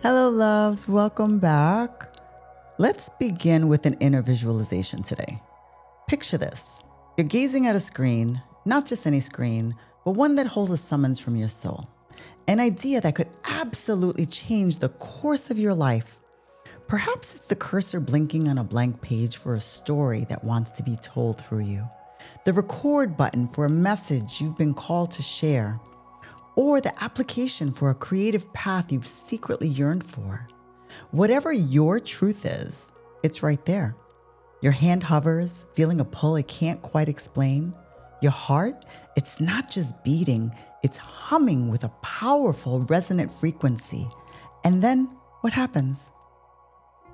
Hello, loves. Welcome back. Let's begin with an inner visualization today. Picture this. You're gazing at a screen, not just any screen, but one that holds a summons from your soul. An idea that could absolutely change the course of your life. Perhaps it's the cursor blinking on a blank page for a story that wants to be told through you. The record button for a message you've been called to share. Or the application for a creative path you've secretly yearned for. Whatever your truth is, it's right there. Your hand hovers, feeling a pull it can't quite explain. Your heart, it's not just beating, it's humming with a powerful resonant frequency. And then what happens?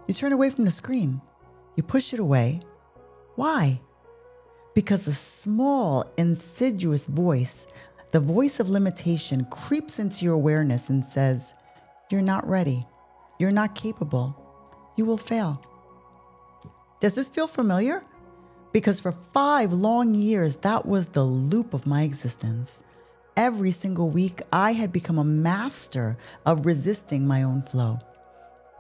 You turn away from the screen. You push it away. Why? Because a small, insidious voice, the voice of limitation, creeps into your awareness and says, "You're not ready. You're not capable. You will fail." Does this feel familiar? Because for 5 long years, that was the loop of my existence. Every single week, I had become a master of resisting my own flow.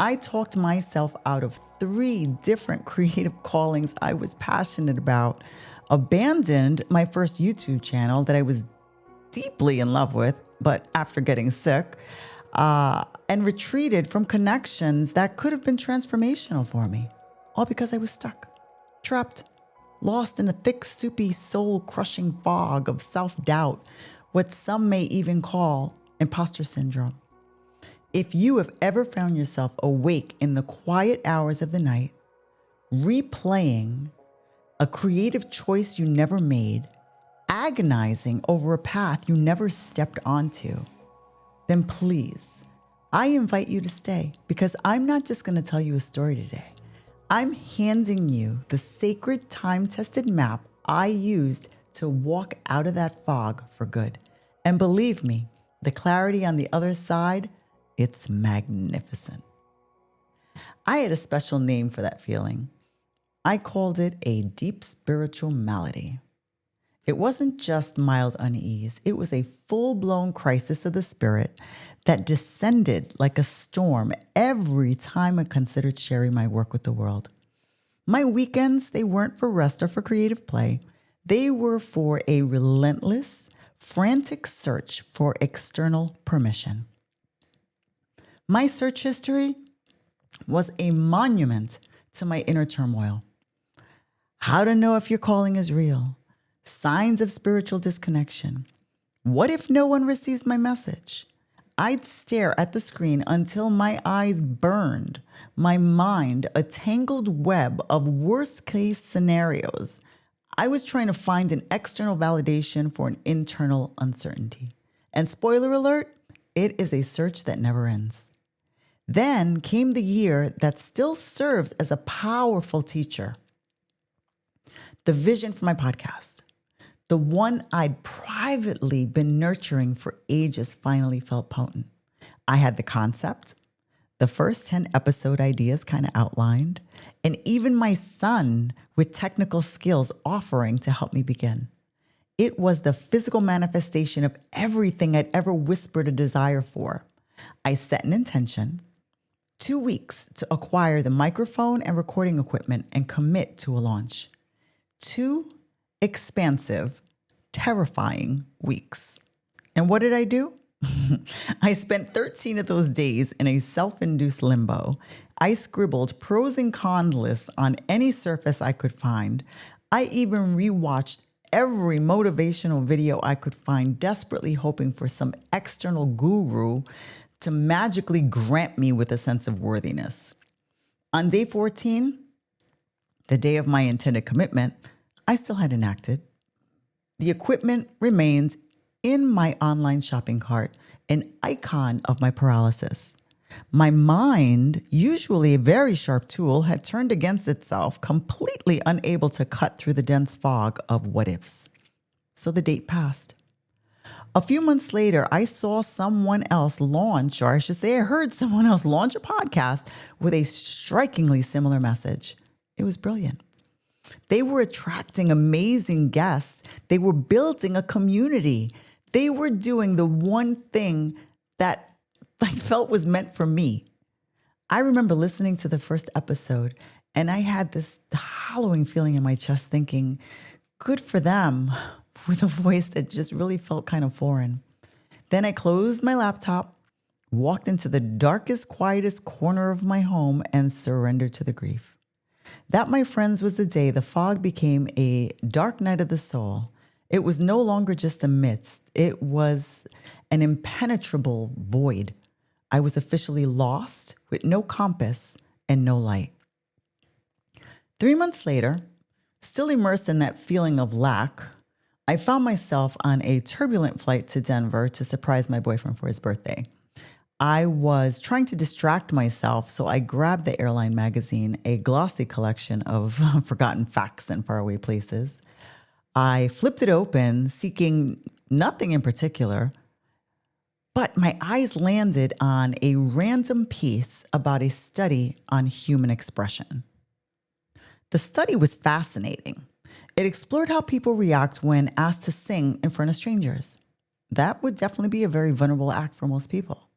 I talked myself out of 3 different creative callings I was passionate about, abandoned my first YouTube channel that I was deeply in love with, but after getting sick, and retreated from connections that could have been transformational for me, all because I was stuck, trapped, lost in a thick, soupy, soul-crushing fog of self-doubt, what some may even call imposter syndrome. If you have ever found yourself awake in the quiet hours of the night, replaying a creative choice you never made, agonizing over a path you never stepped onto, then please, I invite you to stay, because I'm not just going to tell you a story today. I'm handing you the sacred time-tested map I used to walk out of that fog for good. And believe me, the clarity on the other side, it's magnificent. I had a special name for that feeling. I called it a deep spiritual malady. It wasn't just mild unease. It was a full-blown crisis of the spirit that descended like a storm every time I considered sharing my work with the world. My weekends, they weren't for rest or for creative play. They were for a relentless, frantic search for external permission. My search history was a monument to my inner turmoil. How to know if your calling is real? Signs of spiritual disconnection. What if no one receives my message? I'd stare at the screen until my eyes burned, my mind a tangled web of worst-case scenarios. I was trying to find an external validation for an internal uncertainty. And spoiler alert, it is a search that never ends. Then came the year that still serves as a powerful teacher. The vision for my podcast. The one I'd privately been nurturing for ages finally felt potent. I had the concept, the first 10 episode ideas kind of outlined, and even my son with technical skills offering to help me begin. It was the physical manifestation of everything I'd ever whispered a desire for. I set an intention, 2 weeks to acquire the microphone and recording equipment and commit to a launch. 2 expansive, terrifying weeks. And what did I do? I spent 13 of those days in a self-induced limbo. I scribbled pros and cons lists on any surface I could find. I even rewatched every motivational video I could find, desperately hoping for some external guru to magically grant me with a sense of worthiness. On day 14, the day of my intended commitment, I still hadn't acted. The equipment remains in my online shopping cart, an icon of my paralysis. My mind, usually a very sharp tool, had turned against itself, completely unable to cut through the dense fog of what ifs. So the date passed. A few months later, I saw someone else launch, or I should say I heard someone else launch a podcast with a strikingly similar message. It was brilliant. They were attracting amazing guests. They were building a community. They were doing the one thing that I felt was meant for me, I remember listening to the first episode and I had this hollowing feeling in my chest thinking, good for them, with a voice that just really felt kind of foreign. Then I closed my laptop, walked into the darkest, quietest corner of my home and surrendered to the grief. That, my friends, was the day the fog became a dark night of the soul. It was no longer just a mist. It was an impenetrable void. I was officially lost with no compass and no light. 3 months later, still immersed in that feeling of lack, I found myself on a turbulent flight to Denver to surprise my boyfriend for his birthday. I was trying to distract myself, so I grabbed the airline magazine, a glossy collection of forgotten facts and faraway places. I flipped it open, seeking nothing in particular, but my eyes landed on a random piece about a study on human expression. The study was fascinating. It explored how people react when asked to sing in front of strangers. That would definitely be a very vulnerable act for most people.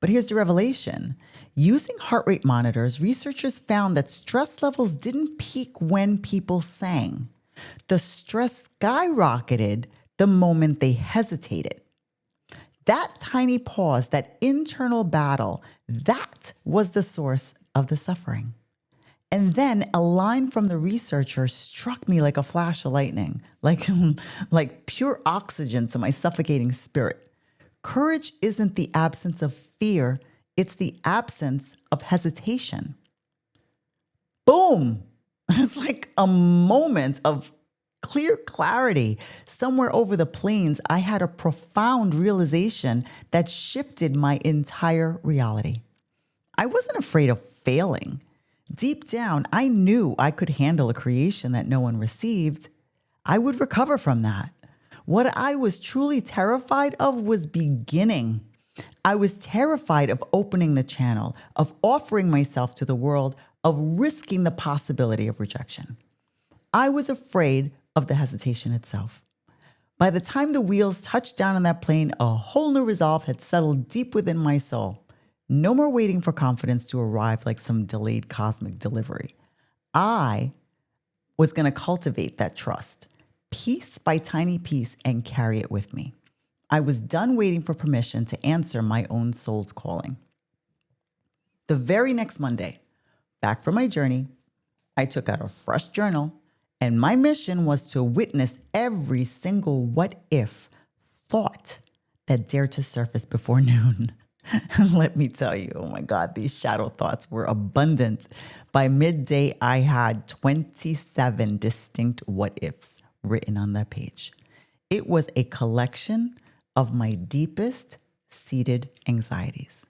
But here's the revelation. Using heart rate monitors, researchers found that stress levels didn't peak when people sang. The stress skyrocketed the moment they hesitated. That tiny pause, that internal battle, that was the source of the suffering. And then a line from the researcher struck me like a flash of lightning, like pure oxygen to my suffocating spirit. Courage isn't the absence of fear, it's the absence of hesitation. Boom! It's like a moment of clear clarity. Somewhere over the plains, I had a profound realization that shifted my entire reality. I wasn't afraid of failing. Deep down, I knew I could handle a creation that no one received. I would recover from that. What I was truly terrified of was beginning. I was terrified of opening the channel, of offering myself to the world, of risking the possibility of rejection. I was afraid of the hesitation itself. By the time the wheels touched down on that plane, a whole new resolve had settled deep within my soul. No more waiting for confidence to arrive like some delayed cosmic delivery. I was going to cultivate that trust, piece by tiny piece, and carry it with me. I was done waiting for permission to answer my own soul's calling. The very next Monday, back from my journey, I took out a fresh journal, and my mission was to witness every single what if thought that dared to surface before noon. Let me tell you, oh my God, these shadow thoughts were abundant. By midday, I had 27 distinct what ifs written on that page. It was a collection of my deepest seated anxieties.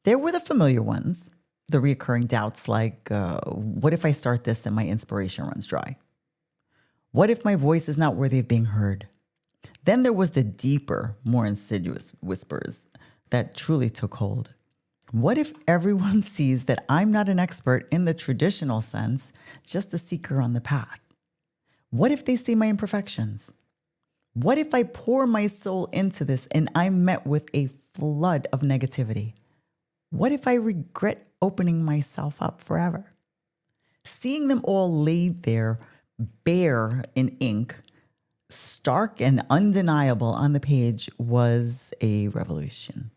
There were the familiar ones, the recurring doubts like, what if I start this and my inspiration runs dry? What if my voice is not worthy of being heard? Then there was the deeper, more insidious whispers that truly took hold. What if everyone sees that I'm not an expert in the traditional sense, just a seeker on the path? What if they see my imperfections? What if I pour my soul into this and I'm met with a flood of negativity? What if I regret opening myself up forever? Seeing them all laid there, bare in ink, stark and undeniable on the page, was a revolution.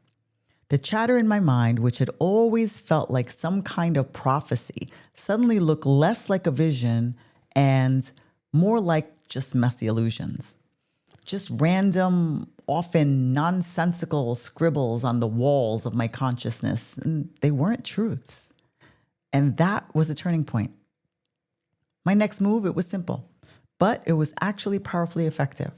The chatter in my mind, which had always felt like some kind of prophecy, suddenly looked less like a vision and more like just messy illusions. Just random, often nonsensical scribbles on the walls of my consciousness, and they weren't truths. And that was a turning point. My next move, it was simple, but it was actually powerfully effective.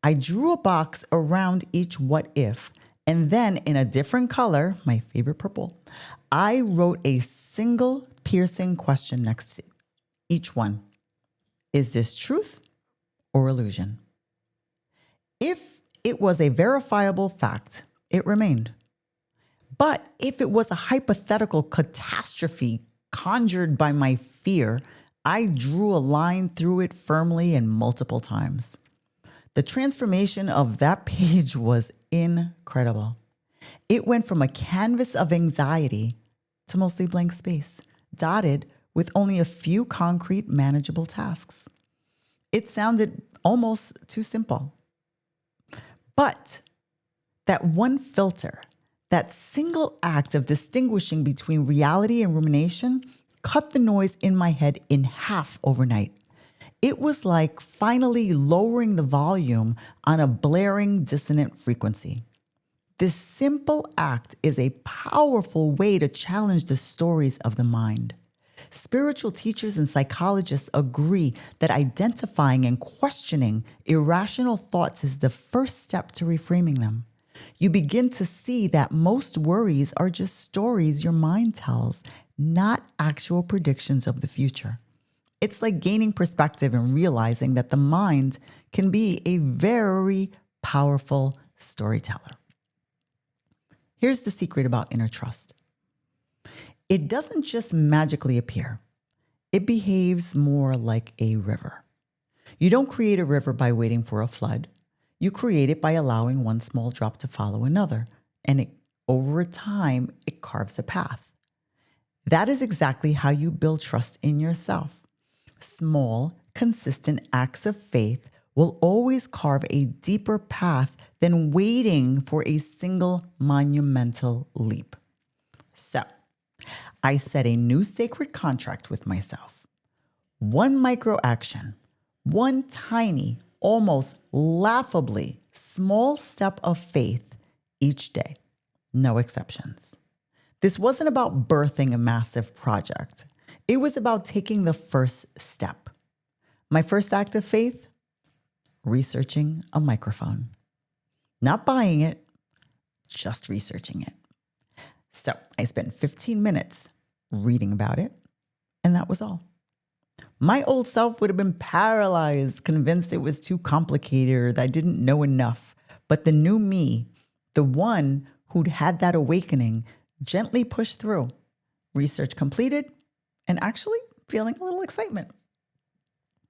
I drew a box around each what if, and then in a different color, my favorite purple, I wrote a single piercing question next to each one. Is this truth or illusion? If it was a verifiable fact, it remained. But if it was a hypothetical catastrophe conjured by my fear, I drew a line through it firmly and multiple times. The transformation of that page was incredible. It went from a canvas of anxiety to mostly blank space, dotted with only a few concrete, manageable tasks. It sounded almost too simple. But that one filter, that single act of distinguishing between reality and rumination, cut the noise in my head in half overnight. It was like finally lowering the volume on a blaring, dissonant frequency. This simple act is a powerful way to challenge the stories of the mind. Spiritual teachers and psychologists agree that identifying and questioning irrational thoughts is the first step to reframing them. You begin to see that most worries are just stories your mind tells, not actual predictions of the future. It's like gaining perspective and realizing that the mind can be a very powerful storyteller. Here's the secret about inner trust. It doesn't just magically appear. It behaves more like a river. You don't create a river by waiting for a flood. You create it by allowing one small drop to follow another, and over time, it carves a path. That is exactly how you build trust in yourself. Small, consistent acts of faith will always carve a deeper path than waiting for a single monumental leap. So, I set a new sacred contract with myself. One micro action, one tiny, almost laughably small step of faith each day. No exceptions. This wasn't about birthing a massive project. It was about taking the first step. My first act of faith? Researching a microphone. Not buying it, just researching it. So I spent 15 minutes reading about it, and that was all. My old self would have been paralyzed, convinced it was too complicated or that I didn't know enough. But the new me, the one who'd had that awakening, gently pushed through, research completed, and actually feeling a little excitement.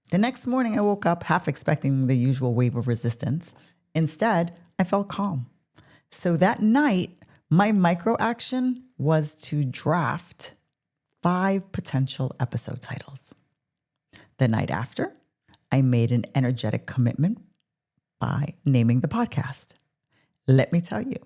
The next morning, I woke up half expecting the usual wave of resistance. Instead, I felt calm. So that night, my micro action was to draft 5 potential episode titles. The night after, I made an energetic commitment by naming the podcast. Let me tell you,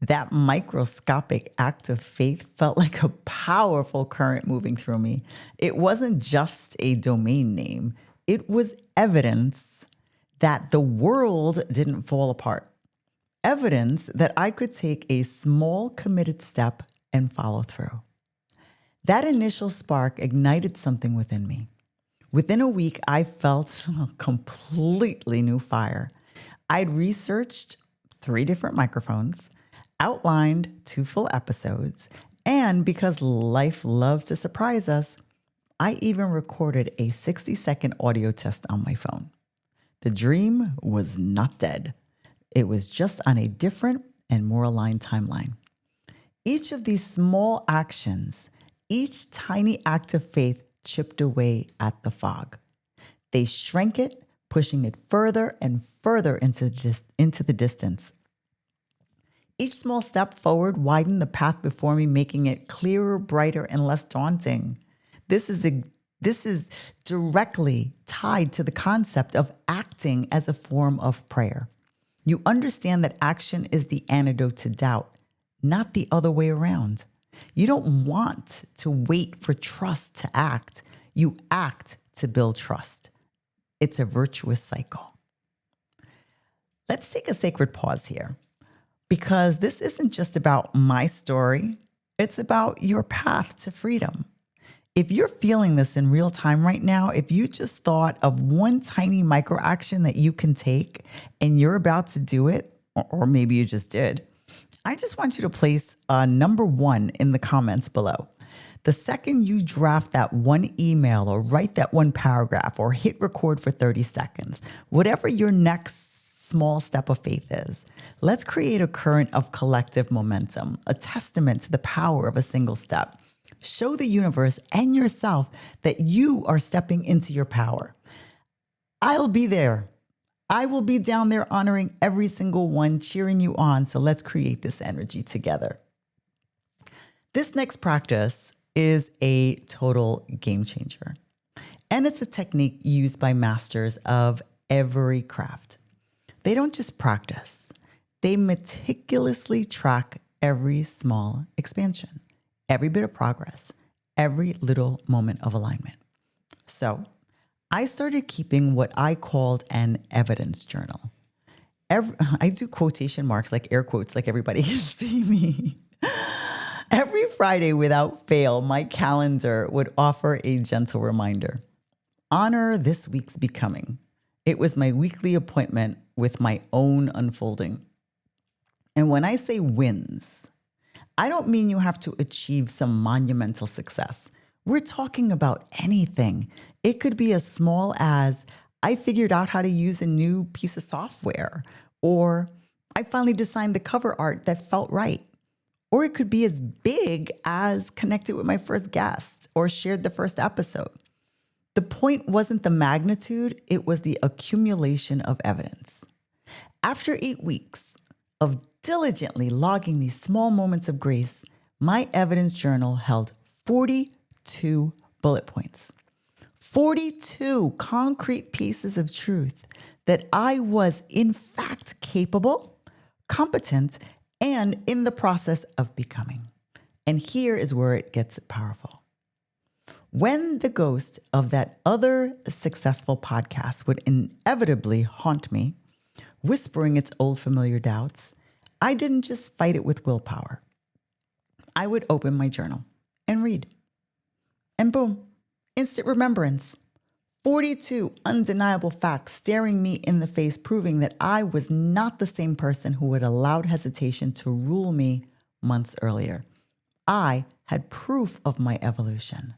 that microscopic act of faith felt like a powerful current moving through me. It wasn't just a domain name. It was evidence that the world didn't fall apart. Evidence that I could take a small committed step and follow through. That initial spark ignited something within me. Within a week, I felt a completely new fire. I'd researched 3 different microphones, outlined 2 full episodes, and because life loves to surprise us, I even recorded a 60-second audio test on my phone. The dream was not dead. It was just on a different and more aligned timeline. Each of these small actions, each tiny act of faith chipped away at the fog. They shrank it, pushing it further and further into the distance. Each small step forward widened the path before me, making it clearer, brighter, and less daunting. This is directly tied to the concept of acting as a form of prayer. You understand that action is the antidote to doubt, not the other way around. You don't want to wait for trust to act. You act to build trust. It's a virtuous cycle. Let's take a sacred pause here, because this isn't just about my story. It's about your path to freedom. If you're feeling this in real time right now, if you just thought of one tiny micro action that you can take and you're about to do it, or maybe you just did, I just want you to place number 1 in the comments below. The second you draft that one email or write that one paragraph or hit record for 30 seconds, whatever your next small step of faith is, let's create a current of collective momentum, a testament to the power of a single step. Show the universe and yourself that you are stepping into your power. I'll be there. I will be down there honoring every single one, cheering you on. So let's create this energy together. This next practice is a total game changer. And it's a technique used by masters of every craft. They don't just practice, they meticulously track every small expansion, every bit of progress, every little moment of alignment. So I started keeping what I called an evidence journal. I do quotation marks, like air quotes, like everybody can see me. Every Friday without fail, my calendar would offer a gentle reminder. Honor this week's becoming. It was my weekly appointment with my own unfolding. And when I say wins, I don't mean you have to achieve some monumental success. We're talking about anything. It could be as small as I figured out how to use a new piece of software, or I finally designed the cover art that felt right. Or it could be as big as connected with my first guest or shared the first episode. The point wasn't the magnitude, it was the accumulation of evidence. After 8 weeks of diligently logging these small moments of grace, my evidence journal held 42 bullet points. 42 concrete pieces of truth that I was in fact capable, competent, and in the process of becoming. And here is where it gets powerful. When the ghost of that other successful podcast would inevitably haunt me, whispering its old familiar doubts, I didn't just fight it with willpower. I would open my journal and read. And boom, instant remembrance. 42 undeniable facts staring me in the face, proving that I was not the same person who had allowed hesitation to rule me months earlier. I had proof of my evolution.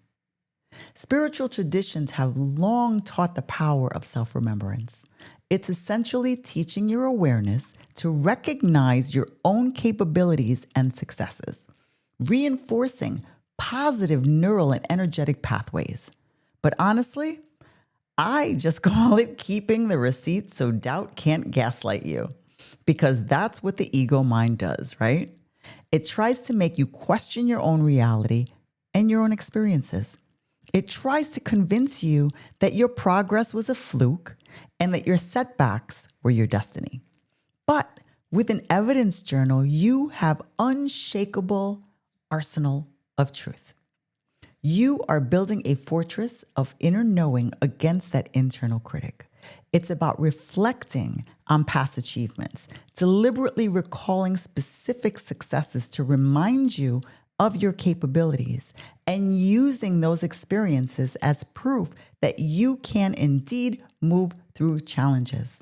Spiritual traditions have long taught the power of self-remembrance. It's essentially teaching your awareness to recognize your own capabilities and successes, reinforcing positive neural and energetic pathways. But honestly, I just call it keeping the receipts so doubt can't gaslight you, because that's what the ego mind does, right? It tries to make you question your own reality and your own experiences. It tries to convince you that your progress was a fluke and that your setbacks were your destiny. But with an evidence journal, you have unshakable arsenal of truth. You are building a fortress of inner knowing against that internal critic. It's about reflecting on past achievements, deliberately recalling specific successes to remind you of your capabilities, and using those experiences as proof that you can indeed move through challenges.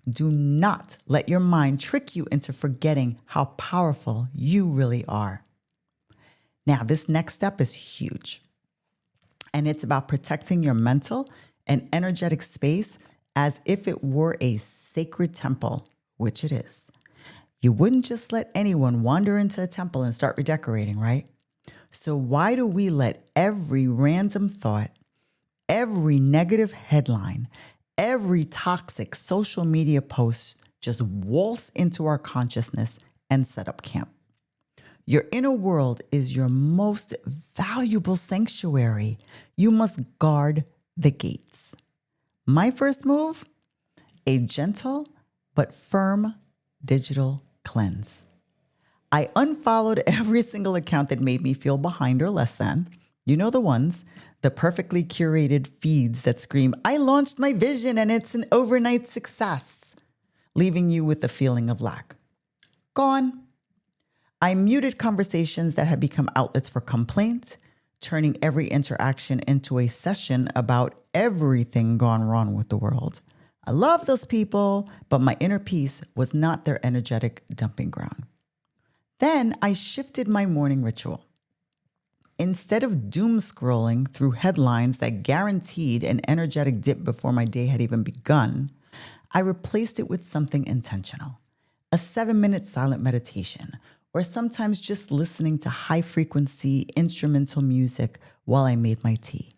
Do not let your mind trick you into forgetting how powerful you really are. Now, this next step is huge, and it's about protecting your mental and energetic space as if it were a sacred temple, which it is. You wouldn't just let anyone wander into a temple and start redecorating, right? So why do we let every random thought, every negative headline, every toxic social media post just waltz into our consciousness and set up camp? Your inner world is your most valuable sanctuary. You must guard the gates. My first move, a gentle but firm digital cleanse. I unfollowed every single account that made me feel behind or less than. You know the ones, the perfectly curated feeds that scream, I launched my vision and it's an overnight success, leaving you with a feeling of lack. Gone. I muted conversations that had become outlets for complaint, turning every interaction into a session about everything gone wrong with the world. I love those people, but my inner peace was not their energetic dumping ground. Then I shifted my morning ritual. Instead of doom scrolling through headlines that guaranteed an energetic dip before my day had even begun, I replaced it with something intentional. A 7-minute silent meditation, or sometimes just listening to high-frequency instrumental music while I made my tea.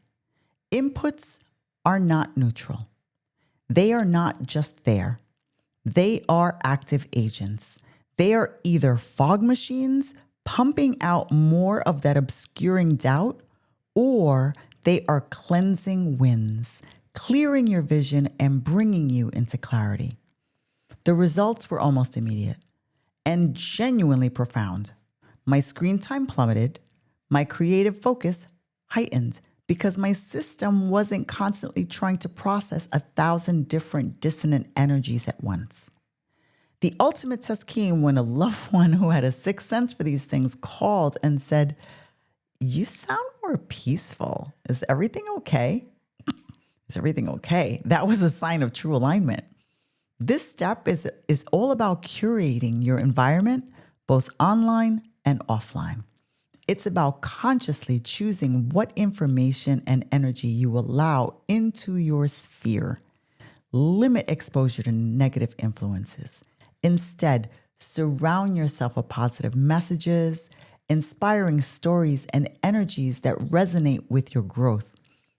Inputs are not neutral. They are not just there. They are active agents. They are either fog machines, pumping out more of that obscuring doubt, or they are cleansing winds, clearing your vision and bringing you into clarity. The results were almost immediate and genuinely profound. My screen time plummeted, my creative focus heightened because my system wasn't constantly trying to process 1,000 different dissonant energies at once. The ultimate test came when a loved one who had a sixth sense for these things called and said, "You sound more peaceful. Is everything okay?" Is everything okay? That was a sign of true alignment. This step is all about curating your environment, both online and offline. It's about consciously choosing what information and energy you allow into your sphere. Limit exposure to negative influences. Instead, surround yourself with positive messages, inspiring stories, and energies that resonate with your growth.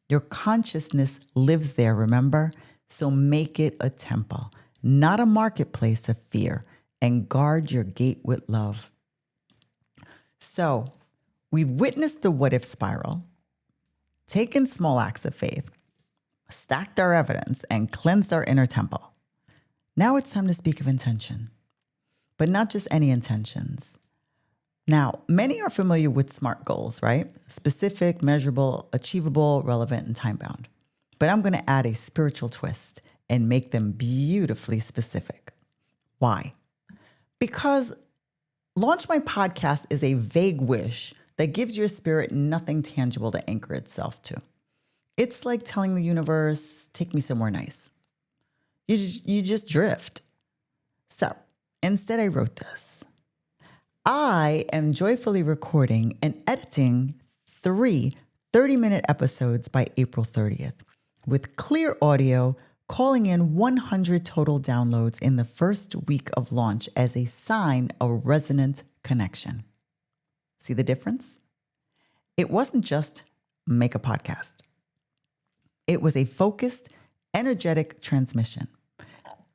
Your consciousness lives there, remember? So make it a temple, not a marketplace of fear, and guard your gate with love. So, we've witnessed the what if spiral, taken small acts of faith, stacked our evidence, and cleansed our inner temple. Now it's time to speak of intention, but not just any intentions. Now, many are familiar with SMART goals, right? Specific, measurable, achievable, relevant, and time-bound. But I'm going to add a spiritual twist and make them beautifully specific. Why? Because launch my podcast is a vague wish that gives your spirit nothing tangible to anchor itself to. It's like telling the universe, take me somewhere nice. You just drift. So instead I wrote this. I am joyfully recording and editing 3 30-minute episodes by April 30th with clear audio, calling in 100 total downloads in the first week of launch as a sign of resonant connection. See the difference? It wasn't just make a podcast. It was a focused, energetic transmission.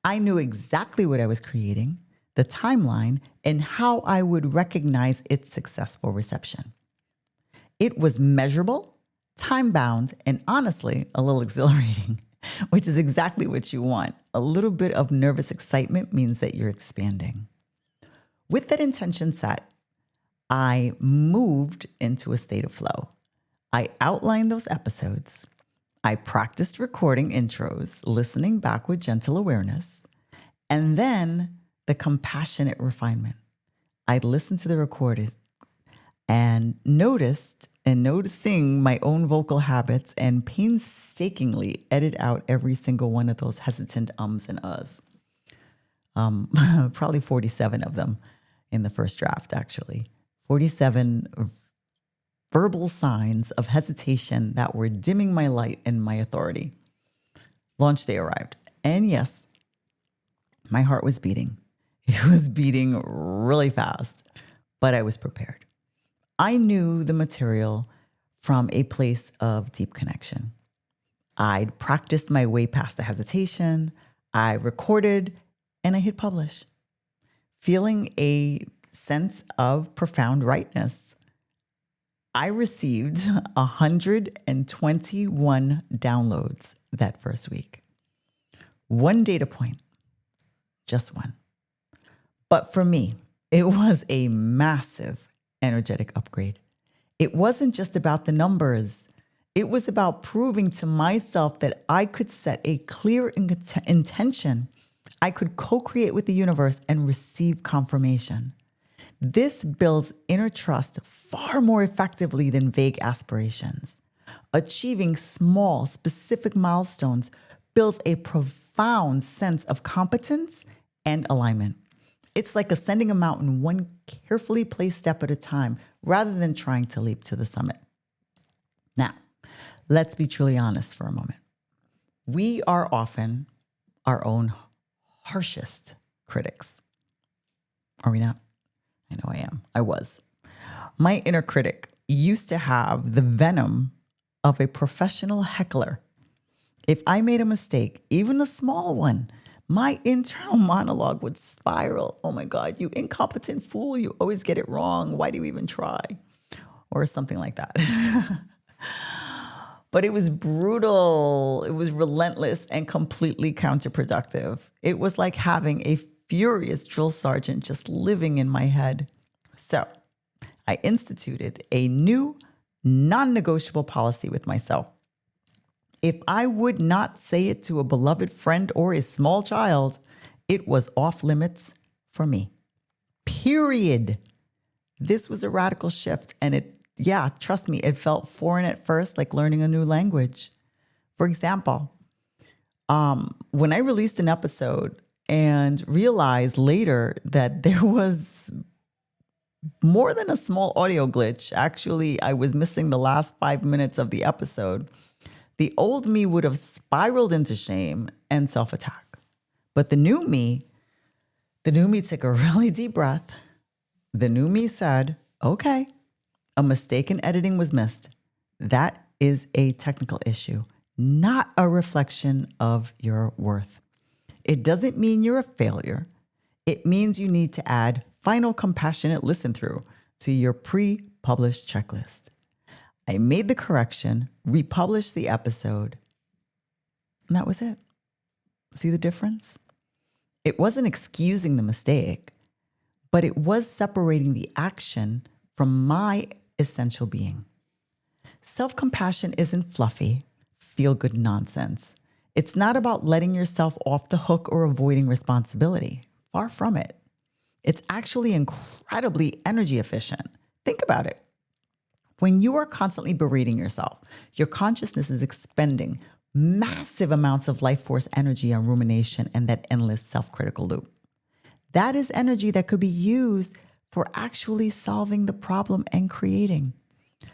I knew exactly what I was creating, the timeline, and how I would recognize its successful reception. It was measurable, time-bound, and honestly, a little exhilarating, which is exactly what you want. A little bit of nervous excitement means that you're expanding. With that intention set, I moved into a state of flow. I outlined those episodes. I practiced recording intros, listening back with gentle awareness, and then the compassionate refinement. I listened to the recording and noticing my own vocal habits and painstakingly edit out every single one of those hesitant ums and uhs. Probably 47 of them in the first draft, actually. 47 verbal signs of hesitation that were dimming my light and my authority. Launch day arrived. And yes, my heart was beating. It was beating really fast, but I was prepared. I knew the material from a place of deep connection. I'd practiced my way past the hesitation. I recorded and I hit publish, feeling a sense of profound rightness. I received 121 downloads that first week. One data point, just one. But for me, it was a massive energetic upgrade. It wasn't just about the numbers. It was about proving to myself that I could set a clear intention. I could co-create with the universe and receive confirmation. This builds inner trust far more effectively than vague aspirations. Achieving small, specific milestones builds a profound sense of competence and alignment. It's like ascending a mountain one carefully placed step at a time rather than trying to leap to the summit. Now, let's be truly honest for a moment. We are often our own harshest critics. Are we not? I know I am. I was. My inner critic used to have the venom of a professional heckler. If I made a mistake, even a small one, my internal monologue would spiral. Oh my God, you incompetent fool. You always get it wrong. Why do you even try? Or something like that. But it was brutal. It was relentless and completely counterproductive. It was like having a furious drill sergeant just living in my head. So I instituted a new non-negotiable policy with myself. If I would not say it to a beloved friend or a small child, it was off limits for me. Period. This was a radical shift. And trust me, it felt foreign at first, like learning a new language. For example, when I released an episode and realized later that there was more than a small audio glitch, actually, I was missing the last 5 minutes of the episode, the old me would have spiraled into shame and self-attack. But the new me took a really deep breath. The new me said, okay, a mistake in editing was missed. That is a technical issue, not a reflection of your worth. It doesn't mean you're a failure. It means you need to add final compassionate listen through to your pre-published checklist. I made the correction, republished the episode, and that was it. See the difference? It wasn't excusing the mistake, but it was separating the action from my essential being. Self-compassion isn't fluffy, feel-good nonsense. It's not about letting yourself off the hook or avoiding responsibility. Far from it. It's actually incredibly energy efficient. Think about it. When you are constantly berating yourself, your consciousness is expending massive amounts of life force energy on rumination and that endless self-critical loop. That is energy that could be used for actually solving the problem and creating.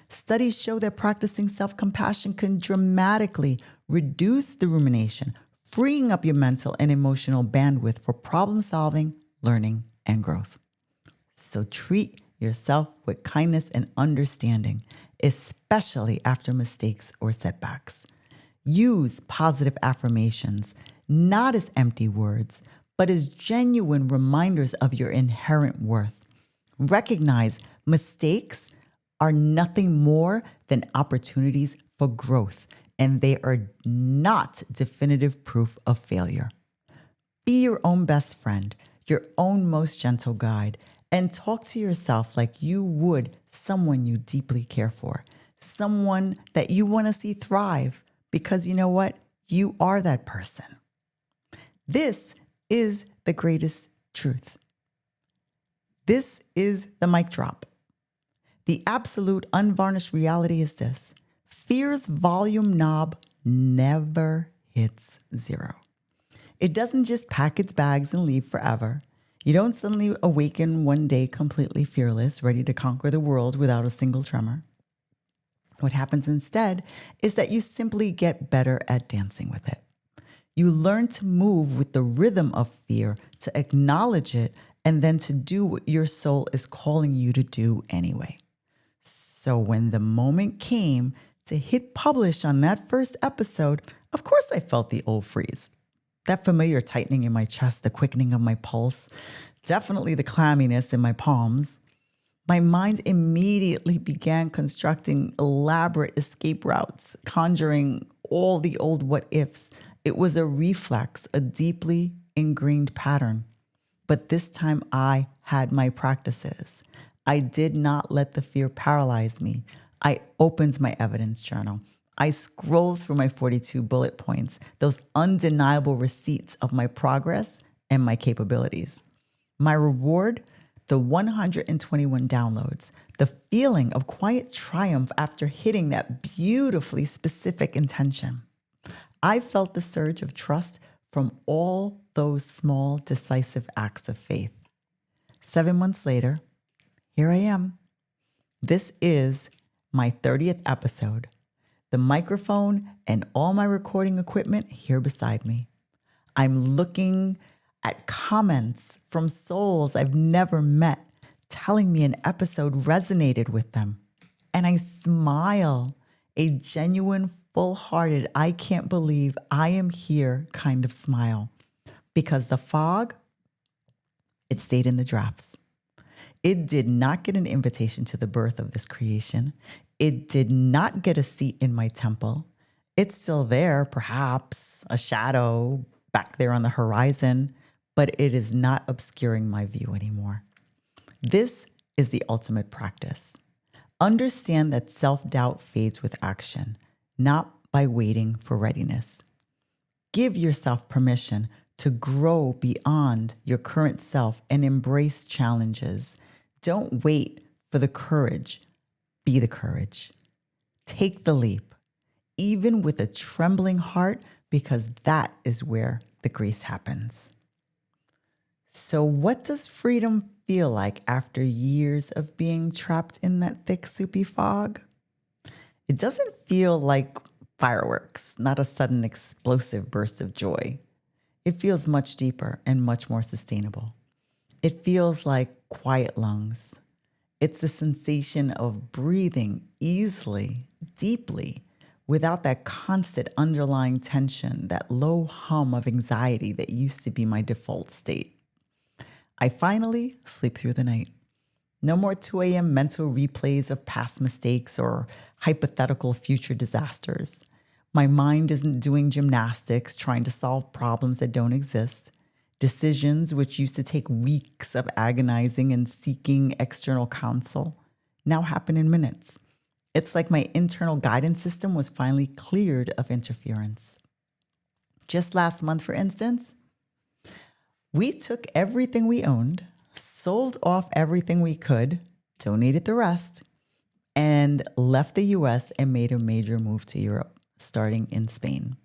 Studies show that practicing self-compassion can dramatically reduce the rumination, freeing up your mental and emotional bandwidth for problem solving, learning, and growth. So treat yourself with kindness and understanding, especially after mistakes or setbacks. Use positive affirmations, not as empty words, but as genuine reminders of your inherent worth. Recognize mistakes are nothing more than opportunities for growth, and they are not definitive proof of failure. Be your own best friend, your own most gentle guide, and talk to yourself like you would someone you deeply care for, someone that you want to see thrive, because you know what? You are that person. This is the greatest truth. This is the mic drop. The absolute unvarnished reality is this: fear's volume knob never hits zero. It doesn't just pack its bags and leave forever. You don't suddenly awaken one day completely fearless, ready to conquer the world without a single tremor. What happens instead is that you simply get better at dancing with it. You learn to move with the rhythm of fear, to acknowledge it, and then to do what your soul is calling you to do anyway. So when the moment came to hit publish on that first episode, of course I felt the old freeze. That familiar tightening in my chest, the quickening of my pulse, definitely the clamminess in my palms. My mind immediately began constructing elaborate escape routes, conjuring all the old what ifs. It was a reflex, a deeply ingrained pattern. But this time I had my practices. I did not let the fear paralyze me. I opened my evidence journal. I scrolled through my 42 bullet points, those undeniable receipts of my progress and my capabilities. My reward, the 121 downloads, the feeling of quiet triumph after hitting that beautifully specific intention. I felt the surge of trust from all those small, decisive acts of faith. 7 months later, here I am. This is my 30th episode. The microphone and all my recording equipment here beside me. I'm looking at comments from souls I've never met telling me an episode resonated with them. And I smile, a genuine, full-hearted, I can't believe I am here kind of smile. because the fog, it stayed in the drafts. It did not get an invitation to the birth of this creation. It did not get a seat in my temple. It's still there, perhaps a shadow back there on the horizon, but it is not obscuring my view anymore. This is the ultimate practice. Understand that self-doubt fades with action, not by waiting for readiness. Give yourself permission to grow beyond your current self and embrace challenges. Don't wait for the courage. Be the courage. Take the leap, even with a trembling heart, because that is where the grace happens. So what does freedom feel like after years of being trapped in that thick, soupy fog? It doesn't feel like fireworks, not a sudden explosive burst of joy. It feels much deeper and much more sustainable. It feels like quiet lungs. It's the sensation of breathing easily, deeply, without that constant underlying tension, that low hum of anxiety that used to be my default state. I finally sleep through the night. No more 2 a.m. mental replays of past mistakes or hypothetical future disasters. My mind isn't doing gymnastics trying to solve problems that don't exist. Decisions which used to take weeks of agonizing and seeking external counsel now happen in minutes. It's like my internal guidance system was finally cleared of interference. Just last month, for instance, we took everything we owned, sold off everything we could, donated the rest, and left the US and made a major move to Europe, starting in Spain.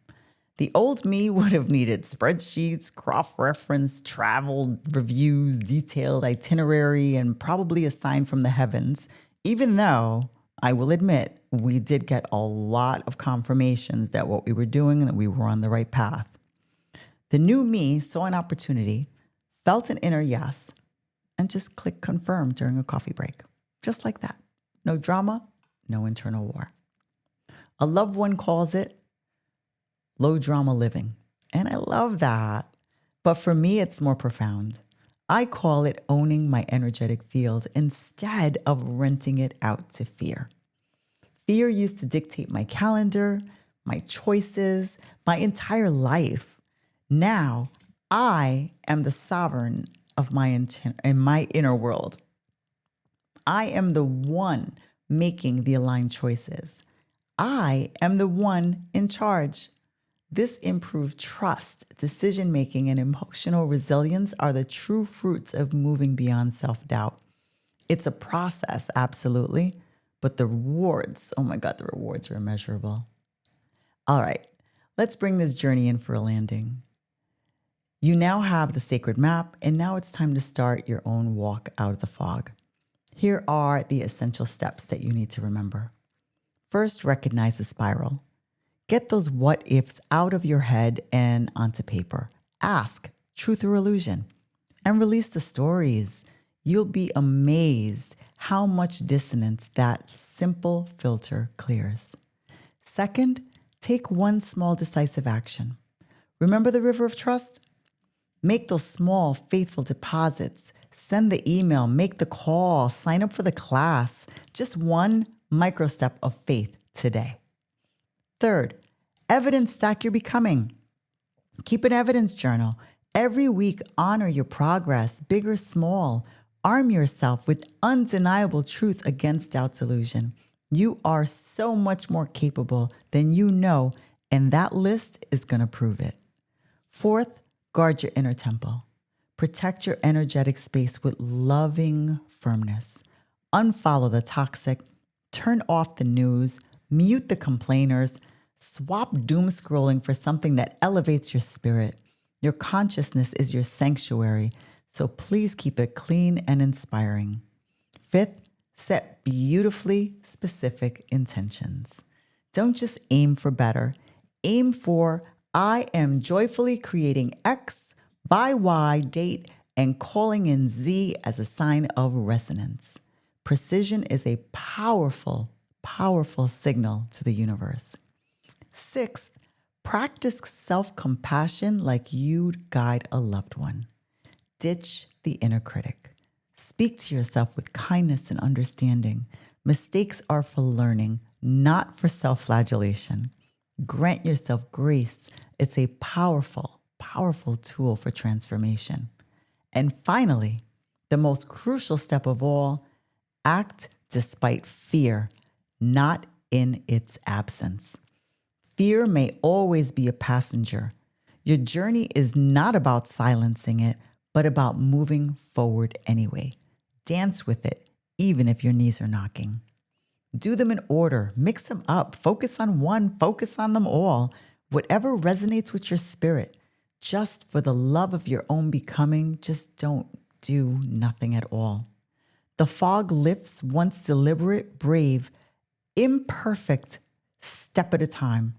The old me would have needed spreadsheets, cross-reference, travel reviews, detailed itinerary, and probably a sign from the heavens, even though I will admit we did get a lot of confirmations that what we were doing and that we were on the right path. The new me saw an opportunity, felt an inner yes, and just clicked confirm during a coffee break. Just like that. No drama, no internal war. A loved one calls it low drama living. And I love that. But for me, it's more profound. I call it owning my energetic field instead of renting it out to fear. Fear used to dictate my calendar, my choices, my entire life. Now, I am the sovereign of my inner world. I am the one making the aligned choices. I am the one in charge. This improved trust, decision-making, and emotional resilience are the true fruits of moving beyond self-doubt. It's a process, absolutely, but the rewards, oh my God, the rewards are immeasurable. All right, let's bring this journey in for a landing. You now have the sacred map, and now it's time to start your own walk out of the fog. Here are the essential steps that you need to remember. First, recognize the spiral. Get those what ifs out of your head and onto paper. Ask, truth or illusion, and release the stories. You'll be amazed how much dissonance that simple filter clears. Second, take one small decisive action. Remember the river of trust? Make those small, faithful deposits. Send the email, make the call, sign up for the class. Just one micro step of faith today. Third, evidence stack your becoming. Keep an evidence journal. Every week, honor your progress, big or small. Arm yourself with undeniable truth against doubt's illusion. You are so much more capable than you know, and that list is going to prove it. Fourth, guard your inner temple. Protect your energetic space with loving firmness. Unfollow the toxic, turn off the news, mute the complainers, swap doom scrolling for something that elevates your spirit. Your consciousness is your sanctuary, so please keep it clean and inspiring. Fifth, set beautifully specific intentions. Don't just aim for better. Aim for, I am joyfully creating X by Y date and calling in Z as a sign of resonance. Precision is a powerful, powerful signal to the universe. Sixth, Practice self-compassion like you'd guide a loved one. Ditch the inner critic. Speak to yourself with kindness and understanding. Mistakes are for learning, not for self-flagellation. Grant yourself grace. It's a powerful, powerful tool for transformation. And finally, the most crucial step of all, act despite fear, not in its absence. Fear may always be a passenger. Your journey is not about silencing it, but about moving forward anyway. Dance with it, even if your knees are knocking. Do them in order, mix them up, focus on one, focus on them all. Whatever resonates with your spirit, just for the love of your own becoming, just don't do nothing at all. The fog lifts once deliberate, brave, imperfect step at a time.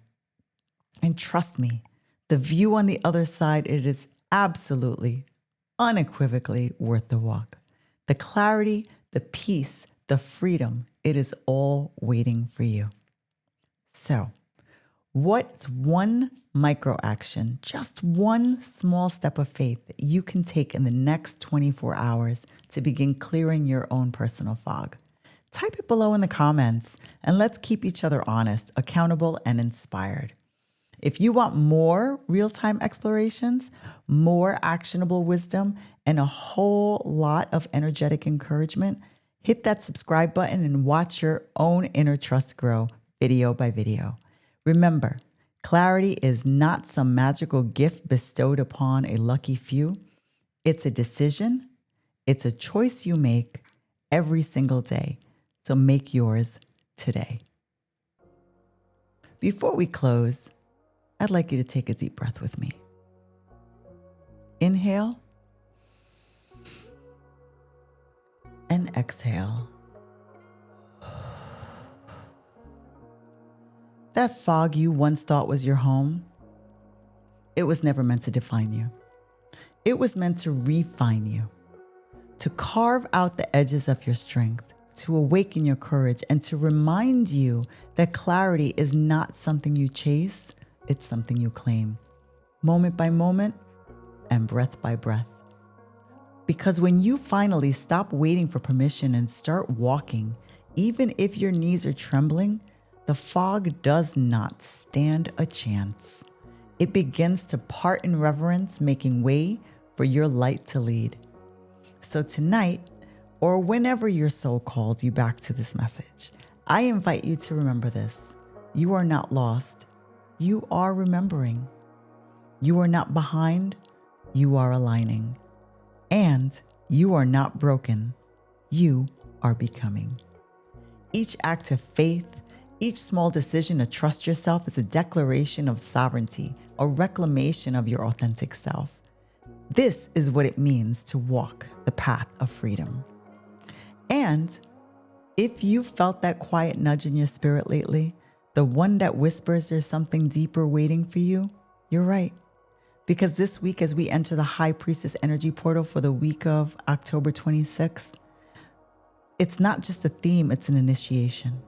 And trust me, the view on the other side, it is absolutely, unequivocally worth the walk. The clarity, the peace, the freedom, it is all waiting for you. So, what's one micro action, just one small step of faith that you can take in the next 24 hours to begin clearing your own personal fog? Type it below in the comments and let's keep each other honest, accountable, and inspired. If you want more real-time explorations, more actionable wisdom, and a whole lot of energetic encouragement, hit that subscribe button and watch your own inner trust grow video by video. Remember, clarity is not some magical gift bestowed upon a lucky few. It's a decision. It's a choice you make every single day. So make yours today. Before we close, I'd like you to take a deep breath with me. Inhale and exhale. That fog you once thought was your home, it was never meant to define you. It was meant to refine you, to carve out the edges of your strength, to awaken your courage, and to remind you that clarity is not something you chase, it's something you claim, moment by moment and breath by breath. Because when you finally stop waiting for permission and start walking, even if your knees are trembling, the fog does not stand a chance. It begins to part in reverence, making way for your light to lead. So tonight, or whenever your soul calls you back to this message, I invite you to remember this. You are not lost. You are remembering. You are not behind. You are aligning. And you are not broken. You are becoming. Each act of faith, each small decision to trust yourself is a declaration of sovereignty, a reclamation of your authentic self. This is what it means to walk the path of freedom. And if you felt that quiet nudge in your spirit lately, the one that whispers there's something deeper waiting for you, you're right. Because this week, as we enter the High Priestess Energy Portal for the week of October 26th, it's not just a theme, it's an initiation.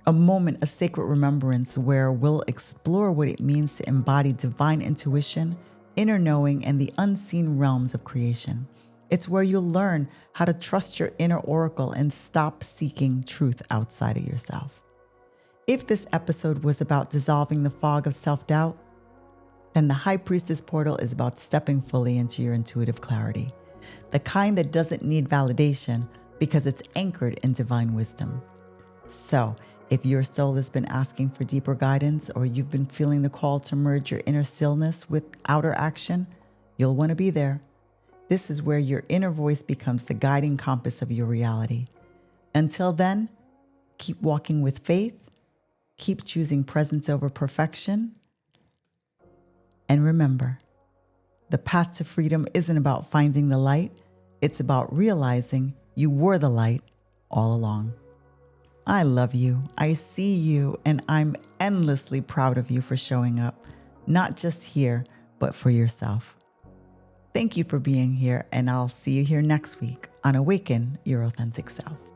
A moment of sacred remembrance where we'll explore what it means to embody divine intuition, inner knowing, and the unseen realms of creation. It's where you'll learn how to trust your inner oracle and stop seeking truth outside of yourself. If this episode was about dissolving the fog of self-doubt, then the High Priestess Portal is about stepping fully into your intuitive clarity, the kind that doesn't need validation because it's anchored in divine wisdom. So, if your soul has been asking for deeper guidance or you've been feeling the call to merge your inner stillness with outer action, you'll want to be there. This is where your inner voice becomes the guiding compass of your reality. Until then, keep walking with faith, keep choosing presence over perfection, and remember, the path to freedom isn't about finding the light, it's about realizing you were the light all along. I love you, I see you, and I'm endlessly proud of you for showing up, not just here, but for yourself. Thank you for being here, and I'll see you here next week on Awaken Your Authentic Self.